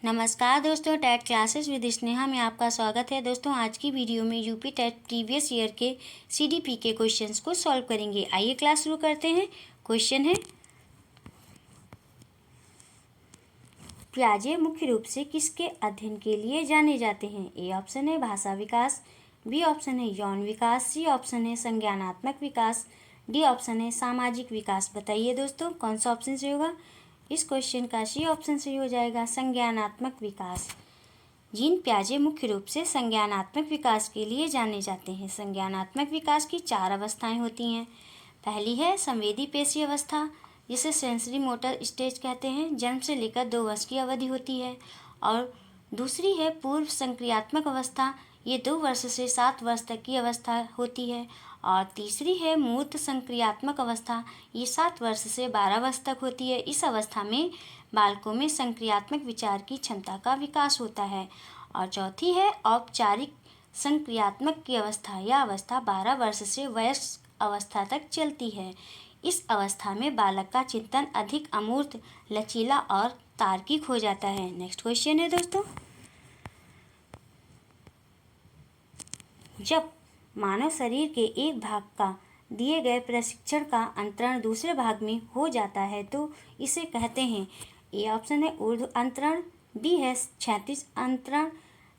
नमस्कार दोस्तों, TET classes with Sneha में आपका स्वागत है। दोस्तों, आज की वीडियो में यूपी टेट प्रीवियस ईयर के सीडीपी के क्वेश्चंस को सॉल्व करेंगे। आइए क्लास शुरू करते हैं। क्वेश्चन है, प्याजे मुख्य रूप से किसके अध्ययन के लिए जाने जाते हैं? ए ऑप्शन है भाषा विकास, बी ऑप्शन है यौन विकास, सी ऑप्शन है संज्ञानात्मक विकास, डी ऑप्शन है सामाजिक विकास। बताइए दोस्तों, कौन सा ऑप्शन सही होगा? इस क्वेश्चन का सी ऑप्शन सही हो जाएगा, संज्ञानात्मक विकास। जीन प्याजे मुख्य रूप से संज्ञानात्मक विकास के लिए जाने जाते हैं। संज्ञानात्मक विकास की 4 अवस्थाएं होती हैं। पहली है संवेदी पेशी अवस्था, जिसे सेंसरी मोटर स्टेज कहते हैं, जन्म से लेकर 2 वर्ष की अवधि होती है। और दूसरी है पूर्व संक्रियात्मक अवस्था, ये 2 वर्ष से 7 वर्ष तक की अवस्था होती है। और तीसरी है मूर्त संक्रियात्मक अवस्था, ये 7 वर्ष से 12 वर्ष तक होती है। इस अवस्था में बालकों में संक्रियात्मक विचार की क्षमता का विकास होता है। और चौथी है औपचारिक संक्रियात्मक की अवस्था, यह अवस्था 12 वर्ष से वयस्क अवस्था तक चलती है। इस अवस्था में बालक का चिंतन अधिक अमूर्त, लचीला और तार्किक हो जाता है। नेक्स्ट क्वेश्चन है दोस्तों, जब मानव शरीर के एक भाग का दिए गए प्रशिक्षण का अंतरण दूसरे भाग में हो जाता है तो इसे कहते हैं। ए ऑप्शन है ऊर्ध्व अंतरण, बी है क्षैतिज अंतरण,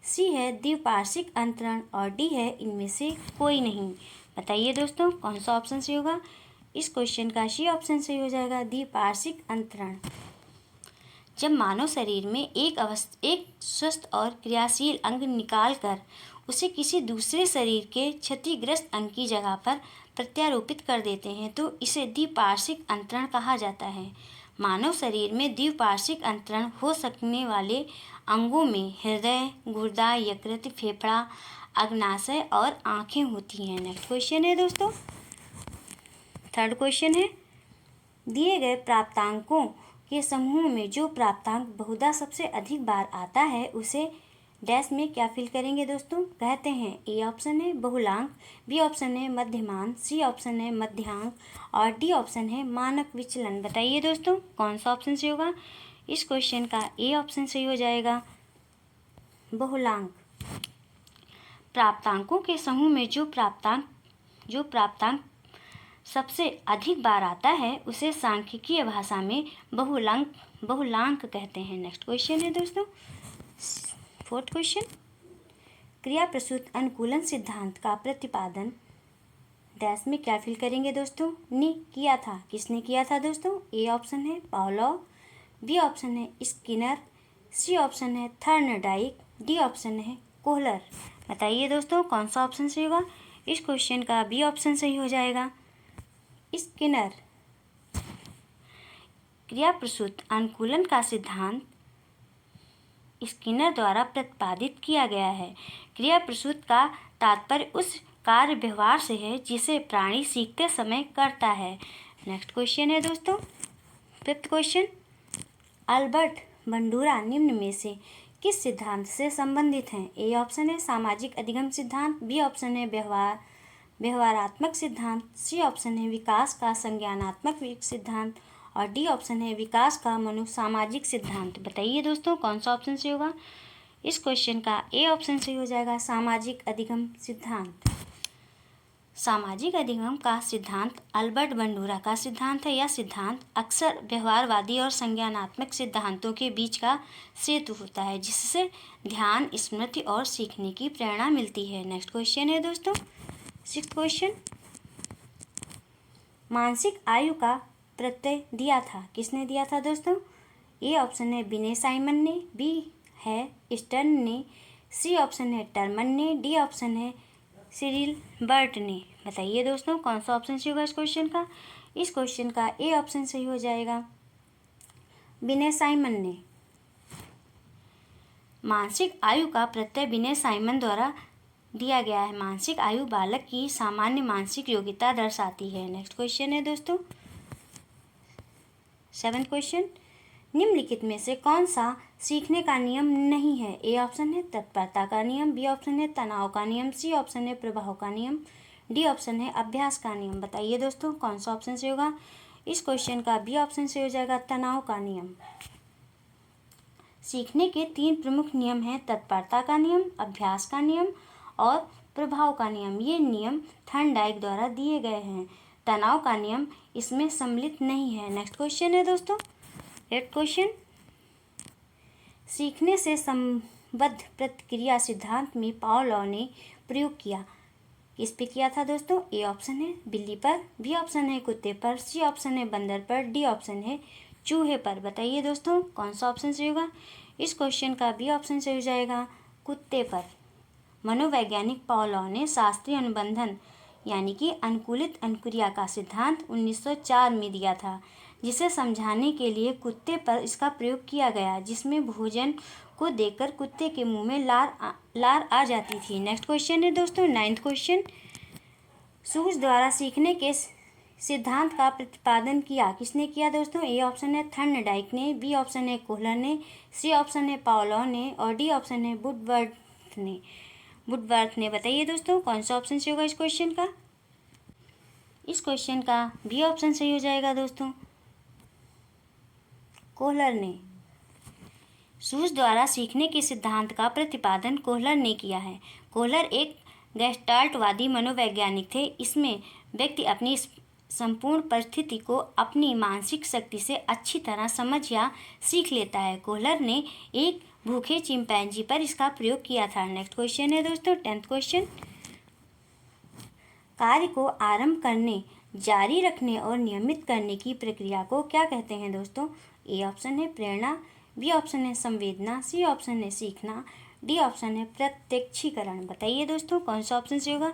सी है द्विपार्श्विक अंतरण और डी है इनमें से कोई नहीं। बताइए दोस्तों, कौन सा ऑप्शन सही होगा? इस क्वेश्चन का सी ऑप्शन सही हो जाएगा, द्विपार्श्विक अंतरण। जब मानव शरीर में एक स्वस्थ और क्रियाशील अंग निकाल कर उसे किसी दूसरे शरीर के क्षतिग्रस्त अंग की जगह पर प्रत्यारोपित कर देते हैं तो इसे द्विपार्श्विक अंतरण कहा जाता है। मानव शरीर में द्विपार्श्विक अंतरण हो सकने वाले अंगों में हृदय, गुर्दा, यकृत, फेफड़ा, अग्नाशय और आँखें होती हैं। नेक्स्ट क्वेश्चन है दोस्तों, थर्ड क्वेश्चन है, दिए गए प्राप्तांकों के समूह में जो प्राप्तांक बहुधा सबसे अधिक बार आता है उसे डैश में क्या फिल करेंगे दोस्तों? कहते हैं। ए ऑप्शन है बहुलांक, बी ऑप्शन है मध्यमान, सी ऑप्शन है मध्यांक और डी ऑप्शन है मानक विचलन। बताइए दोस्तों, कौन सा ऑप्शन सही होगा? इस क्वेश्चन का ए ऑप्शन सही हो जाएगा, बहुलांक। प्राप्तांकों के समूह में जो प्राप्तांक सबसे अधिक बार आता है उसे सांख्यिकीय भाषा में बहुलांक कहते हैं। नेक्स्ट क्वेश्चन है दोस्तों, फोर्थ क्वेश्चन, क्रिया प्रसूत अनुकूलन सिद्धांत का प्रतिपादन डैश में क्या फिल करेंगे दोस्तों? ने किया था। किसने किया था दोस्तों? ए ऑप्शन है पावलोव, बी ऑप्शन है स्किनर, सी ऑप्शन है थर्नडाइक, डी ऑप्शन है कोहलर। बताइए दोस्तों, कौन सा ऑप्शन सही होगा? इस क्वेश्चन का बी ऑप्शन सही हो जाएगा, स्किनर। क्रिया प्रसूत अनुकूलन का सिद्धांत स्किनर द्वारा प्रतिपादित किया गया है। क्रिया प्रसूत का तात्पर्य उस कार्य व्यवहार से है जिसे प्राणी सीखते समय करता है। नेक्स्ट क्वेश्चन है दोस्तों, फिफ्थ क्वेश्चन, अल्बर्ट बंडूरा निम्न में से किस सिद्धांत से संबंधित हैं? ए ऑप्शन है सामाजिक अधिगम सिद्धांत, बी ऑप्शन है व्यवहारात्मक सिद्धांत, सी ऑप्शन है विकास का संज्ञानात्मक सिद्धांत और डी ऑप्शन है विकास का मनोसामाजिक सिद्धांत। बताइए दोस्तों, कौन सा ऑप्शन सही होगा? इस क्वेश्चन का ए ऑप्शन सही हो जाएगा, सामाजिक अधिगम सिद्धांत। सामाजिक अधिगम का सिद्धांत अल्बर्ट बंडूरा का सिद्धांत है। यह सिद्धांत अक्सर व्यवहारवादी और संज्ञानात्मक सिद्धांतों के बीच का सेतु होता है, जिससे ध्यान, स्मृति और सीखने की प्रेरणा मिलती है। नेक्स्ट क्वेश्चन है दोस्तों, सिक्स्थ क्वेश्चन, मानसिक आयु का प्रत्यय दिया था। किसने दिया था दोस्तों? ए ऑप्शन है विनय साइमन ने, बी है स्टर्न ने, सी ऑप्शन है टर्मन ने, डी ऑप्शन है सिरिल बर्ट ने। बताइए दोस्तों, कौन सा ऑप्शन सही होगा इस क्वेश्चन का? इस क्वेश्चन का ए ऑप्शन सही हो जाएगा, विनय साइमन ने। मानसिक आयु का प्रत्यय विनय साइमन द्वारा दिया गया है। मानसिक आयु बालक की सामान्य मानसिक योग्यता दर्शाती है। नेक्स्ट क्वेश्चन है दोस्तों, सेवेंथ क्वेश्चन, निम्नलिखित में से कौन सा सीखने का नियम नहीं है? ए ऑप्शन है तत्परता का नियम, बी ऑप्शन है तनाव का नियम, सी ऑप्शन है प्रभाव का नियम, डी ऑप्शन है अभ्यास का नियम। बताइए दोस्तों, कौन सा ऑप्शन से होगा? इस क्वेश्चन का बी ऑप्शन से हो जाएगा, तनाव का नियम। सीखने के 3 प्रमुख नियम हैं: तत्परता का नियम, अभ्यास का नियम और प्रभाव का नियम। ये नियम थॉर्नडाइक द्वारा दिए गए हैं। तनाव का नियम इसमें सम्मिलित नहीं है। नेक्स्ट क्वेश्चन है दोस्तों, 8 क्वेश्चन। सीखने से संबद्ध प्रतिक्रिया सिद्धांत में पावलोव ने प्रयोग किया। किस पे किया था दोस्तों? ए ऑप्शन है बिल्ली पर, बी ऑप्शन है कुत्ते पर, सी ऑप्शन है बंदर पर, डी ऑप्शन है चूहे पर। बताइए दोस्तों कौन सा ऑप्शन सही होगा? इस क्वेश्चन का बी ऑप्शन सही हो जाएगा, कुत्ते पर। मनोवैज्ञानिक पावलोव ने शास्त्रीय अनुबंधन यानी कि अनुकूलित अनुक्रिया का सिद्धांत 1904 में दिया था, जिसे समझाने के लिए कुत्ते पर इसका प्रयोग किया गया, जिसमें भोजन को देखकर कुत्ते के मुंह में लार आ जाती थी। नेक्स्ट क्वेश्चन है दोस्तों, 9th क्वेश्चन। सूज द्वारा सीखने के सिद्धांत का प्रतिपादन किया। किसने किया दोस्तों? ए ऑप्शन है थॉर्नडाइक ने, बी ऑप्शन है कोहलर ने, सी ऑप्शन है पावलोव ने और डी ऑप्शन है वुडवर्थ ने। बताइए दोस्तों कौन सा ऑप्शन सही होगा इस क्वेश्चन का? इस क्वेश्चन का बी ऑप्शन सही हो जाएगा दोस्तों, कोहलर ने। सूज द्वारा सीखने के सिद्धांत का प्रतिपादन कोहलर ने किया है। कोहलर एक गेस्टाल्टवादी मनोवैज्ञानिक थे। इसमें व्यक्ति अपनी संपूर्ण परिस्थिति को अपनी मानसिक शक्ति से अच्छी तरह समझ या सीख लेता है। कोहलर ने एक भूखे चिंपैंजी पर इसका प्रयोग किया था। नेक्स्ट क्वेश्चन है दोस्तों, 10th क्वेश्चन। कार्य को आरंभ करने, जारी रखने और नियमित करने की प्रक्रिया को क्या कहते हैं दोस्तों? ए ऑप्शन है प्रेरणा, बी ऑप्शन है संवेदना, सी ऑप्शन है सीखना, डी ऑप्शन है प्रत्यक्षीकरण। बताइए दोस्तों कौन सा ऑप्शन सही होगा?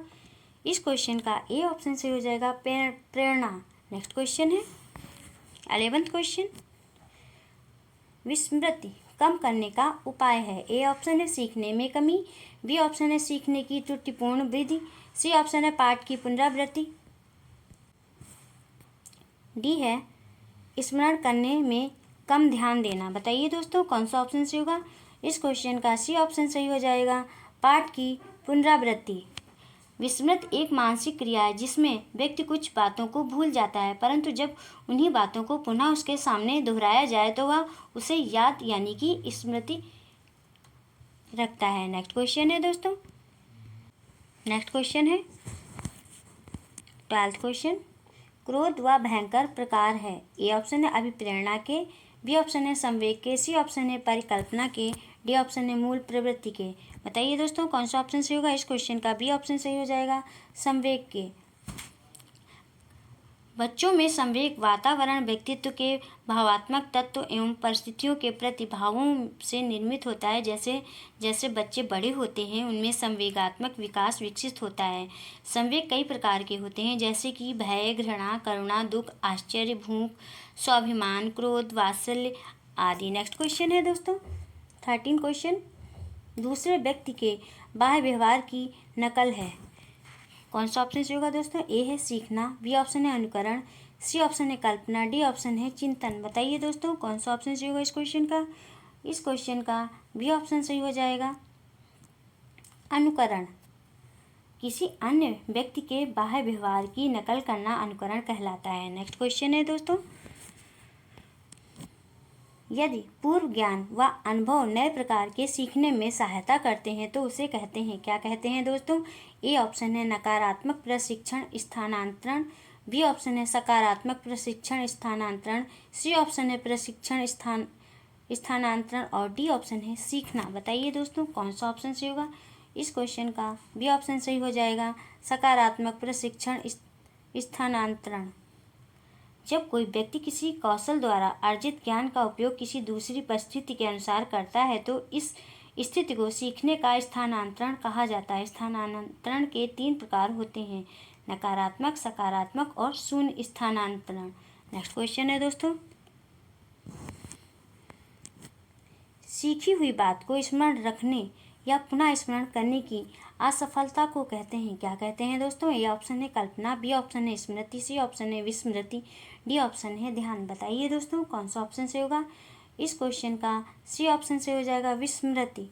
इस क्वेश्चन का ए ऑप्शन सही हो जाएगा, प्रेरणा। नेक्स्ट क्वेश्चन है 11th क्वेश्चन। विस्मृति कम करने का उपाय है। ए ऑप्शन है सीखने में कमी, बी ऑप्शन है सीखने की त्रुटिपूर्ण वृद्धि, सी ऑप्शन है पाठ की पुनरावृत्ति, डी है स्मरण करने में कम ध्यान देना। बताइए दोस्तों कौन सा ऑप्शन सही होगा? इस क्वेश्चन का सी ऑप्शन सही हो जाएगा, पाठ की पुनरावृत्ति। विस्मृत एक मानसिक क्रिया है जिसमें व्यक्ति कुछ बातों को भूल जाता है, परंतु जब उन्हीं बातों को पुनः उसके सामने दोहराया जाए तो वह उसे याद यानी कि स्मृति रखता है। नेक्स्ट क्वेश्चन है दोस्तों, नेक्स्ट क्वेश्चन है 12th क्वेश्चन। क्रोध व भयंकर प्रकार है। ए ऑप्शन है अभिप्रेरणा के, बी ऑप्शन है संवेग के, सी ऑप्शन है परिकल्पना के, डी ऑप्शन है मूल प्रवृत्ति के। बताइए दोस्तों कौन सा ऑप्शन सही होगा? इस क्वेश्चन का बी ऑप्शन सही हो जाएगा, संवेग के। बच्चों में संवेग वातावरण व्यक्तित्व के भावात्मक तत्व एवं परिस्थितियों के प्रति भावों से निर्मित होता है। जैसे जैसे बच्चे बड़े होते हैं उनमें संवेगात्मक विकास विकसित होता है। संवेग कई प्रकार के होते हैं जैसे कि भय, घृणा, करुणा, दुख, आश्चर्य, भूख, स्वाभिमान, क्रोध, वात्सल्य आदि। नेक्स्ट क्वेश्चन है दोस्तों 13 क्वेश्चन। दूसरे व्यक्ति के बाह्य व्यवहार की नकल है। कौन सा ऑप्शन सही होगा दोस्तों? ए है सीखना, बी ऑप्शन है अनुकरण, सी ऑप्शन है कल्पना, डी ऑप्शन है चिंतन। बताइए दोस्तों कौन सा ऑप्शन सही होगा इस क्वेश्चन का? इस क्वेश्चन का बी ऑप्शन सही हो जाएगा, अनुकरण। किसी अन्य व्यक्ति के बाह्य व्यवहार की नकल करना अनुकरण कहलाता है। नेक्स्ट क्वेश्चन है दोस्तों, यदि पूर्व ज्ञान व अनुभव नए प्रकार के सीखने में सहायता करते हैं तो उसे कहते हैं, क्या कहते हैं दोस्तों? ए ऑप्शन है नकारात्मक प्रशिक्षण स्थानांतरण, बी ऑप्शन है सकारात्मक प्रशिक्षण स्थानांतरण, सी ऑप्शन है प्रशिक्षण स्थानांतरण और डी ऑप्शन है सीखना। बताइए दोस्तों कौन सा ऑप्शन सही होगा? इस क्वेश्चन का बी ऑप्शन सही हो जाएगा, सकारात्मक प्रशिक्षण स्थानांतरण। जब कोई व्यक्ति किसी कौशल द्वारा अर्जित ज्ञान का उपयोग किसी दूसरी परिस्थिति के अनुसार करता है तो इस स्थिति को सीखने का स्थानांतरण कहा जाता है। स्थानांतरण के 3 प्रकार होते हैं, नकारात्मक, सकारात्मक और शून्य स्थानांतरण। नेक्स्ट क्वेश्चन है दोस्तों, सीखी हुई बात को स्मरण रखने या पुनः स्मरण करने की असफलता को कहते हैं, क्या कहते हैं दोस्तों? ए ऑप्शन है कल्पना, बी ऑप्शन है स्मृति, सी ऑप्शन है विस्मृति, डी ऑप्शन है ध्यान। बताइए दोस्तों कौन सा ऑप्शन से होगा? इस क्वेश्चन का सी ऑप्शन से हो जाएगा, विस्मृति।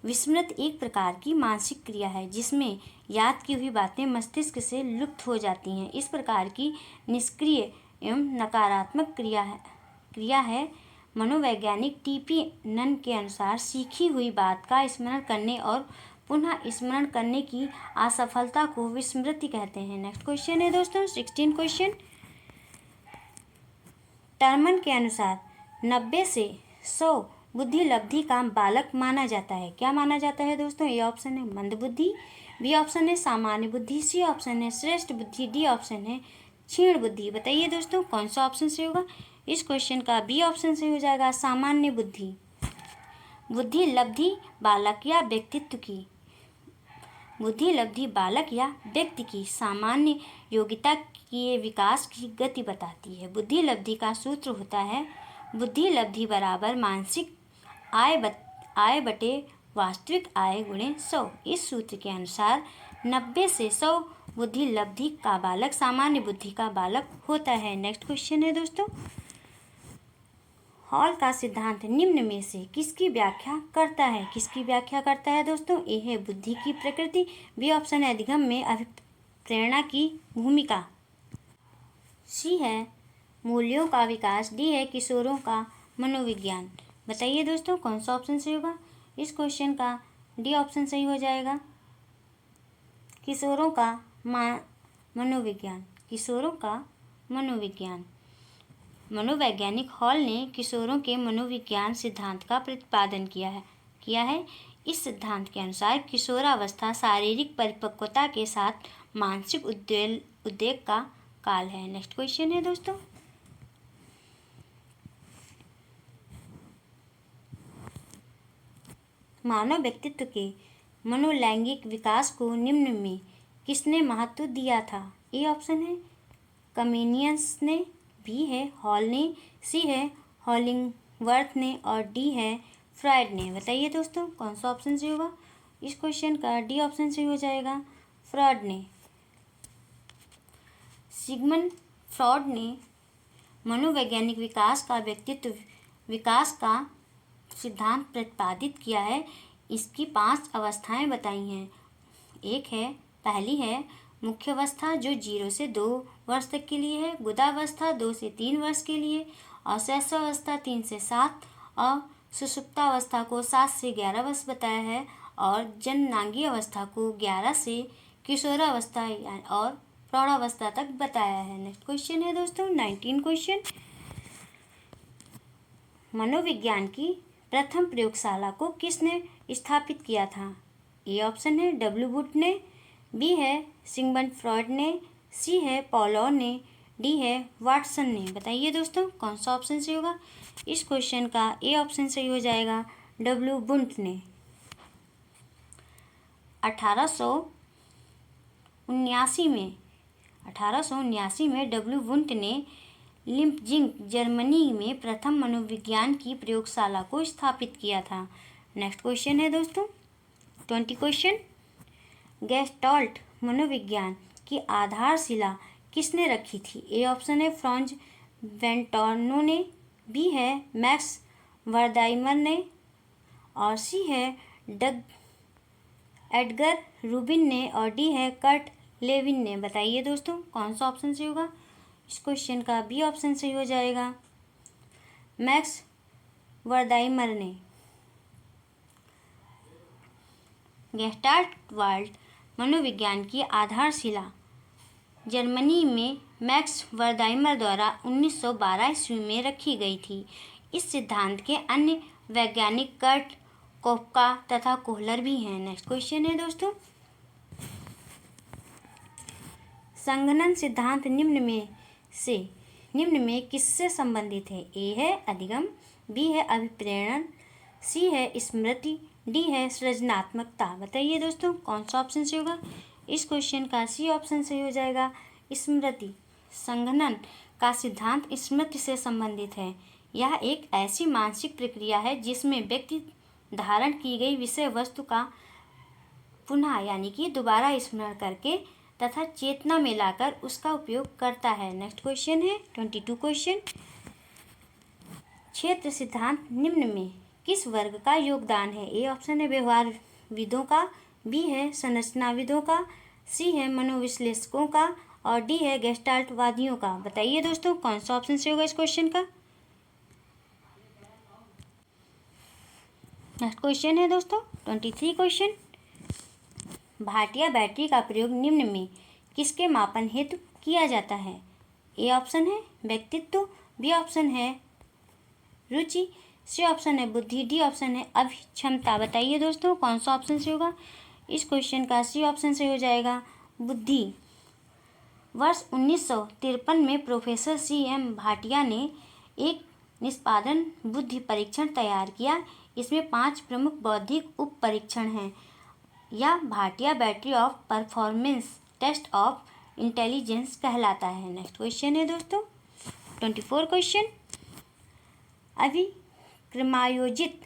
विस्मृति एक प्रकार की मानसिक क्रिया है जिसमें याद की हुई बातें मस्तिष्क से लुप्त हो जाती हैं। इस प्रकार की निष्क्रिय एवं नकारात्मक क्रिया है मनोवैज्ञानिक टीपी नन के अनुसार सीखी हुई बात का स्मरण करने और पुनः स्मरण करने की असफलता को विस्मृति कहते हैं। नेक्स्ट क्वेश्चन है दोस्तों 16 क्वेश्चन। टर्मन के अनुसार 90 से 100 बुद्धि लब्धि का बालक माना जाता है। क्या माना जाता है दोस्तों? ए ऑप्शन है मंद बुद्धि, बी ऑप्शन है सामान्य बुद्धि, सी ऑप्शन है श्रेष्ठ बुद्धि, डी ऑप्शन है क्षीण बुद्धि। बताइए दोस्तों कौन सा ऑप्शन सही होगा? इस क्वेश्चन का बी ऑप्शन सही हो जाएगा, सामान्य बुद्धि। बुद्धि लब्धि बालक या व्यक्तित्व की, बुद्धि लब्धि बालक या व्यक्ति की सामान्य योग्यता के विकास की गति बताती है। बुद्धि लब्धि का सूत्र होता है बुद्धि लब्धि बराबर मानसिक आय बटे वास्तविक आय गुणे 100। इस सूत्र के अनुसार 90 से 100 बुद्धि लब्धि का बालक सामान्य बुद्धि का बालक होता है। नेक्स्ट क्वेश्चन है दोस्तों, हॉल का सिद्धांत निम्न में से किसकी व्याख्या करता है? किसकी व्याख्या करता है दोस्तों? ए है बुद्धि की प्रकृति, बी ऑप्शन है अधिगम में अभिप्रेरणा की भूमिका, सी है मूल्यों का विकास, डी है किशोरों का मनोविज्ञान। बताइए दोस्तों कौन सा ऑप्शन सही होगा? इस क्वेश्चन का डी ऑप्शन सही हो जाएगा, किशोरों का मनोविज्ञान, किशोरों का मनोविज्ञान। मनोवैज्ञानिक हॉल ने किशोरों के मनोविज्ञान सिद्धांत का प्रतिपादन किया है। इस सिद्धांत के अनुसार किशोरावस्था शारीरिक परिपक्वता के साथ मानसिक उद्वेग का काल है। नेक्स्ट क्वेश्चन है दोस्तों, मानव व्यक्तित्व के मनोलैंगिक विकास को निम्न में किसने महत्व दिया था? ए ऑप्शन है कमेनियंस ने, बी है हॉल ने, सी है हॉलिंगवर्थ ने और डी है फ्रायड ने। बताइए दोस्तों कौन सा ऑप्शन सही होगा? इस क्वेश्चन का डी ऑप्शन सही हो जाएगा, फ्रॉड ने। सिगमंड फ्रॉड ने मनोवैज्ञानिक विकास का व्यक्तित्व विकास का सिद्धांत प्रतिपादित किया है। इसकी 5 अवस्थाएं बताई हैं। पहली है मुख्य अवस्था जो 0 से 2 वर्ष तक के लिए है, गुदावस्था 2 से 3 वर्ष के लिए, और शैशवावस्था 3 से 7 और सुषुप्तावस्था को 7 से 11 वर्ष बताया है, और जननांगी अवस्था को 11 से किशोरावस्था और प्रौढ़ावस्था तक बताया है। नेक्स्ट क्वेश्चन है दोस्तों 19 क्वेश्चन, मनोविज्ञान की प्रथम प्रयोगशाला को किसने स्थापित किया था? ए ऑप्शन है डब्ल्यू बुट ने, बी है सिगमंड फ्रॉयड ने, सी है पॉलो ने, डी है वाटसन ने। बताइए दोस्तों कौन सा ऑप्शन सही होगा? इस क्वेश्चन का ए ऑप्शन सही हो जाएगा, डब्ल्यू बुट ने। 1879 में डब्ल्यू बुट ने लिप्जिग जर्मनी में प्रथम मनोविज्ञान की प्रयोगशाला को स्थापित किया था। नेक्स्ट क्वेश्चन है दोस्तों 20 क्वेश्चन, गेस्टाल्ट मनोविज्ञान की आधारशिला किसने रखी थी? ए ऑप्शन है फ्रांज वेंटोर्नो ने, बी है मैक्स वर्दाइमर ने, और सी है एडगर रूबिन ने, और डी है कर्ट लेविन ने। बताइए दोस्तों कौन सा ऑप्शन सही होगा? इस क्वेश्चन का बी ऑप्शन सही हो जाएगा, मैक्स वर्दाइमर ने। गेस्टाल्ट मनोविज्ञान की आधारशिला जर्मनी में मैक्स वर्दाइमर द्वारा 1912 ईस्वी में रखी गई थी। इस सिद्धांत के अन्य वैज्ञानिक कर्ट कोपका तथा कोहलर भी हैं। नेक्स्ट क्वेश्चन है दोस्तों, संघनन सिद्धांत निम्न में किससे संबंधित है? ए है अधिगम, बी है अभिप्रेरण, सी है स्मृति, डी है सृजनात्मकता। बताइए दोस्तों कौन सा ऑप्शन सही होगा? इस क्वेश्चन का सी ऑप्शन सही हो जाएगा, स्मृति। संघनन का सिद्धांत स्मृति से संबंधित है। यह एक ऐसी मानसिक प्रक्रिया है जिसमें व्यक्ति धारण की गई विषय वस्तु का पुनः यानी कि दोबारा स्मरण करके तथा चेतना में लाकर उसका उपयोग करता है। नेक्स्ट क्वेश्चन है 22 क्वेश्चन, क्षेत्र सिद्धांत निम्न में किस वर्ग का योगदान है? ए ऑप्शन है व्यवहारविदों का, बी है संरचनाविदों का, सी है मनोविश्लेषकों का, और डी है गेस्टाल्टवादियों का। बताइए दोस्तों कौन सा ऑप्शन सही होगा इस क्वेश्चन का? नेक्स्ट क्वेश्चन है दोस्तों 23 क्वेश्चन। भाटिया बैटरी का प्रयोग निम्न में किसके मापन हेतु किया जाता है? ए ऑप्शन है व्यक्तित्व, बी ऑप्शन है रुचि, सी ऑप्शन है बुद्धि, डी ऑप्शन है अभिक्षमता। बताइए दोस्तों कौन सा ऑप्शन से होगा? इस क्वेश्चन का सी ऑप्शन से हो जाएगा बुद्धि। वर्ष 1953 में प्रोफेसर C.M. भाटिया ने एक निष्पादन बुद्धि परीक्षण तैयार किया। इसमें 5 प्रमुख बौद्धिक उप परीक्षण हैं। यह Bhatia battery of performance test of intelligence कहलाता है। नेक्स्ट क्वेश्चन है दोस्तों 24 क्वेश्चन। अभिक्रमायोजित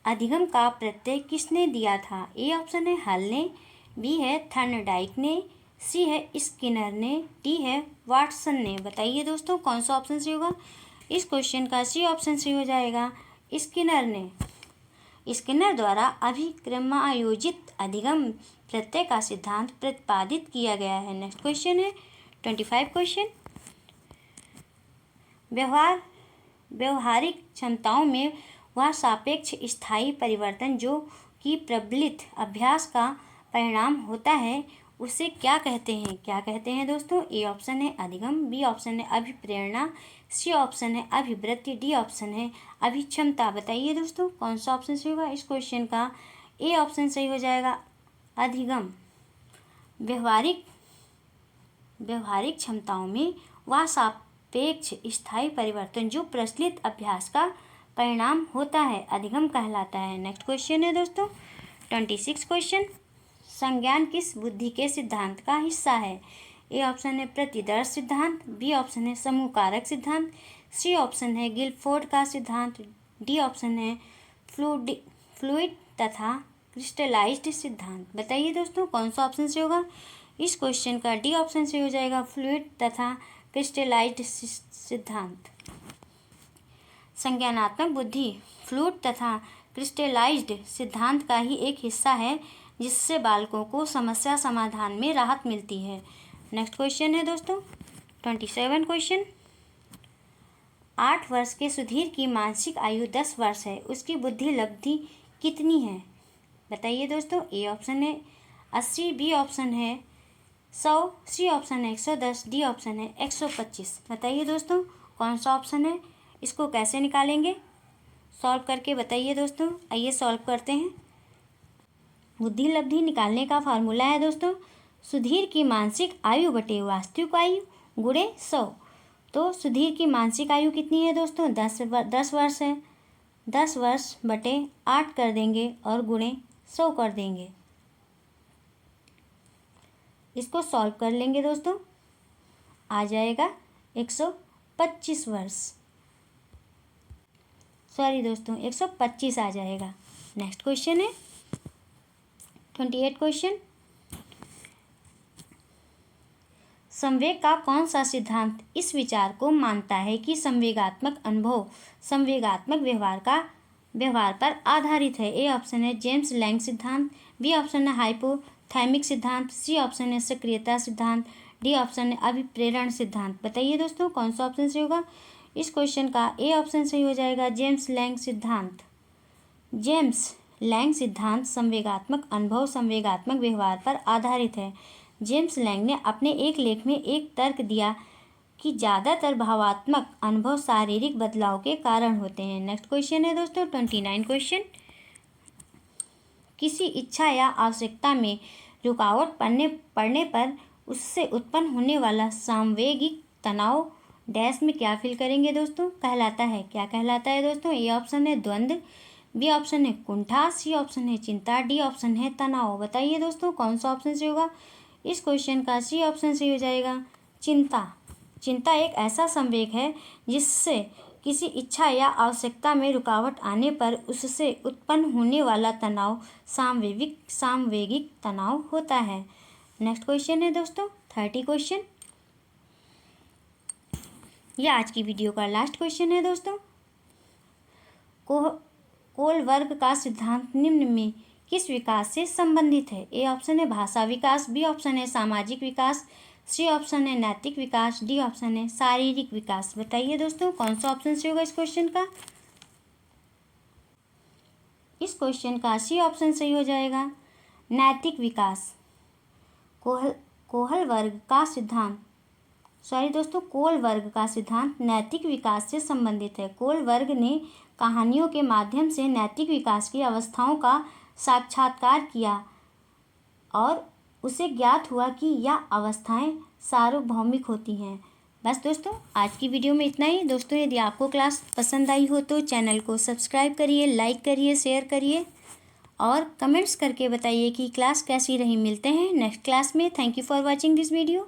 अधिगम का प्रत्यय किसने दिया था? ए ऑप्शन है हल ने, बी है थर्नडाइक ने, सी है स्किनर ने, डी है वाटसन ने। बताइए दोस्तों कौन सा ऑप्शन से होगा? इस क्वेश्चन का सी ऑप्शन से हो जाएगा स्किनर ने। स्किनर द्वारा अभिक्रमायोजित अधिगम प्रत्यय का सिद्धांत प्रतिपादित किया गया है। नेक्स्ट क्वेश्चन है 25 क्वेश्चन। व्यवहारिक क्षमताओं में वह सापेक्ष स्थायी परिवर्तन जो कि प्रबलित अभ्यास का परिणाम होता है उसे क्या कहते हैं? क्या कहते हैं दोस्तों? ए ऑप्शन है अधिगम, बी ऑप्शन है अभिप्रेरणा, सी ऑप्शन है अभिवृत्ति, डी ऑप्शन है अभिक्षमता। बताइए दोस्तों कौन सा ऑप्शन सही होगा? इस क्वेश्चन का ए ऑप्शन सही हो जाएगा अधिगम। व्यवहारिक क्षमताओं में वह सापेक्ष स्थायी परिवर्तन जो प्रचलित अभ्यास का परिणाम होता है अधिगम कहलाता है। नेक्स्ट क्वेश्चन है दोस्तों 26 क्वेश्चन। संज्ञान किस बुद्धि के सिद्धांत का हिस्सा है? ए ऑप्शन है प्रतिदर्श सिद्धांत, बी ऑप्शन है समूह कारक सिद्धांत, सी ऑप्शन है गिलफोर्ड का सिद्धांत, डी ऑप्शन है फ्लूइड तथा क्रिस्टलाइज्ड सिद्धांत। बताइए दोस्तों कौन सा ऑप्शन से होगा? इस क्वेश्चन का डी ऑप्शन से हो जाएगा फ्लूइड तथा क्रिस्टलाइज्ड सिद्धांत। संज्ञानात्मक बुद्धि फ्लूइड तथा क्रिस्टलाइज्ड सिद्धांत का ही एक हिस्सा है जिससे बालकों को समस्या समाधान में राहत मिलती है। नेक्स्ट क्वेश्चन है दोस्तों 27 क्वेश्चन। 8 वर्ष के सुधीर की मानसिक आयु 10 वर्ष है, उसकी बुद्धि लब्धि कितनी है? बताइए दोस्तों। ए ऑप्शन है 80, बी ऑप्शन है 100, सी ऑप्शन है 110, डी ऑप्शन है 125। बताइए दोस्तों कौन सा ऑप्शन है? इसको कैसे निकालेंगे? सॉल्व करके बताइए दोस्तों। आइए सॉल्व करते हैं। बुद्धि लब्धि निकालने का फार्मूला है दोस्तों सुधीर की मानसिक आयु बटे वास्तविक आयु गुणे 100। तो सुधीर की मानसिक आयु कितनी है दोस्तों? 10 वर्ष है। 10 वर्ष बटे 8 कर देंगे और गुणे 100 कर देंगे। इसको सॉल्व कर लेंगे दोस्तों, आ जाएगा 125 वर्ष। सॉरी दोस्तों 125 आ जाएगा। नेक्स्ट क्वेश्चन है 28 क्वेश्चन। संवेग का कौन सा सिद्धांत इस विचार को मानता है कि संवेगात्मक अनुभव संवेगात्मक व्यवहार पर आधारित है? ए ऑप्शन है जेम्स लैंग सिद्धांत, बी ऑप्शन है हाइपोथैमिक सिद्धांत, सी ऑप्शन है सक्रियता सिद्धांत, डी ऑप्शन है अभिप्रेरण सिद्धांत। बताइए दोस्तों कौन सा ऑप्शन सही होगा? इस क्वेश्चन का ए ऑप्शन सही हो जाएगा जेम्स लैंग सिद्धांत। जेम्स लैंग सिद्धांत संवेगात्मक अनुभव संवेगात्मक व्यवहार पर आधारित है। जेम्स लैंग ने अपने एक लेख में एक तर्क दिया कि ज़्यादातर भावात्मक अनुभव शारीरिक बदलाव के कारण होते हैं। नेक्स्ट क्वेश्चन है दोस्तों 29 क्वेश्चन। किसी इच्छा या आवश्यकता में रुकावट पड़ने पर उससे उत्पन्न होने वाला सामवेगिक तनाव डैश में क्या फील करेंगे दोस्तों? कहलाता है। क्या कहलाता है दोस्तों? ए ऑप्शन है द्वंद्व, बी ऑप्शन है कुंठा, सी ऑप्शन है चिंता, डी ऑप्शन है तनाव। बताइए दोस्तों कौन सा ऑप्शन से होगा? इस क्वेश्चन का सी ऑप्शन से हो जाएगा चिंता। चिंता एक ऐसा संवेग है जिससे किसी इच्छा या आवश्यकता में रुकावट आने पर उससे उत्पन्न होने वाला तनाव सामवेगिक तनाव होता है। नेक्स्ट क्वेश्चन है दोस्तों 30 क्वेश्चन। यह आज की वीडियो का लास्ट क्वेश्चन है दोस्तों। कोलबर्ग का सिद्धांत निम्न में किस विकास से संबंधित है? ए ऑप्शन है भाषा विकास, बी ऑप्शन है सामाजिक विकास, सी ऑप्शन है नैतिक विकास, डी ऑप्शन है शारीरिक विकास। बताइए दोस्तों कौन सा ऑप्शन से होगा इस क्वेश्चन का? इस क्वेश्चन का सी ऑप्शन सही हो जाएगा। नैतिक विकास। कोहलबर्ग का सिद्धांत कोलबर्ग का सिद्धांत नैतिक विकास से संबंधित है। कोलबर्ग ने कहानियों के माध्यम से नैतिक विकास की अवस्थाओं का साक्षात्कार किया और उसे ज्ञात हुआ कि यह अवस्थाएं सार्वभौमिक होती हैं। बस दोस्तों, आज की वीडियो में इतना ही। दोस्तों, यदि आपको क्लास पसंद आई हो तो चैनल को सब्सक्राइब करिए, लाइक करिए, शेयर करिए और कमेंट्स करके बताइए कि क्लास कैसी रही। मिलते हैं नेक्स्ट क्लास में। Thank you for watching this video.